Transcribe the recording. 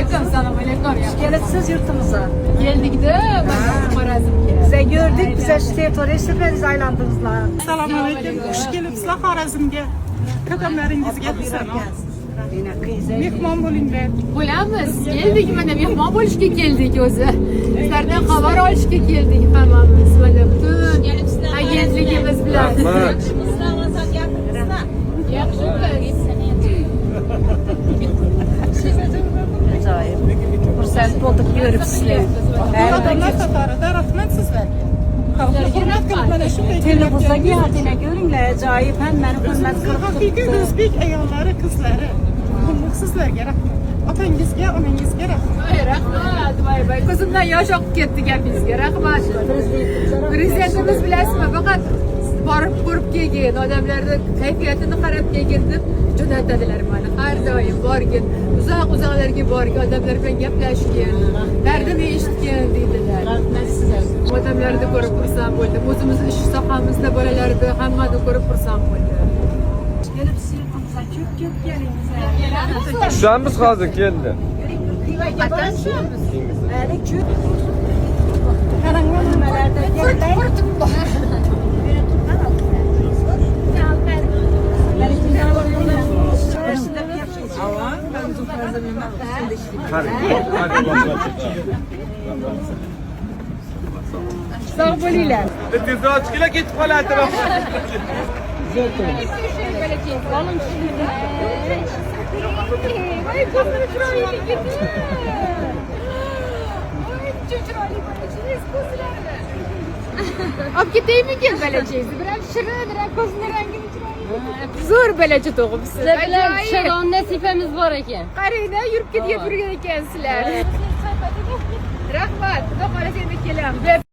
Aleyküm, selam aleyküm. Gelipsiz yurtumuza. Geldik de Xorazmga. Bize gördük, bize şu teritoriya sürpriz aylandınızlar. Assalomu alaykum. Xush kelibsizlar Xorazmga. Qadamlaringizga salom. Mehmon bo'linglar. Bo'lamiz. Keldik mana mehmon bo'lishga keldik o'zi. Sizlardan xabar olishga keldik hammamiz. Mana butun agentligimiz bilan. Acayip. Xursand bo'ldik ko'rib sizlarni. Odamlar qatorida rahmat sizlarga. Hurmat qilib mana shunday Televizorga yatına görünler acayip hemen hürmet haqiqiy kırıp o'zbek ayollari, qizlari. Sizlarga rahmat. Otangizga, onangizga rahmat. Voy rahmat, voy voy. Ko'zimdan yosh oqib ketdi gapingizga. Rahmat. Prezidentimiz bilasizmi? Faqat borib ko'rib kelgin, odamlarni kayfiyatini qarab kelgin deb jo'natadilar meni. Har doim borgin, uzoq-uzoqlarga borgin, odamlar bilan gaplashgin, dardini eshitgin deydilar. Odamlarni ko'rib xursand bo'ldim. O'zimiz ish sohamizda bolalarni hammani ko'rib xursand bo'ldim. gelip siz yurtumuza çok gelin bize. Kuşağımız kaldı geldi. Öyle çok. Karanlık numarada gelin. Sağ bo'linglar. Tezroçkila ketib qoladi. Alın şimdi. Ay ko'zlari chiroyli ketdi. Ay chiroyli bo'lachingiz ko'zlari. Olib ketaymikin balachingizni? Biram shirin, biram ko'zini rangini chiroyli. Zo'r balacha tug'ibsiz. Sizlar bilan shalon nasibamiz bor ekan. Qarangda yurib ketib yurgan ekansizlar. Rahmat, xudo xolasa endi kelamiz.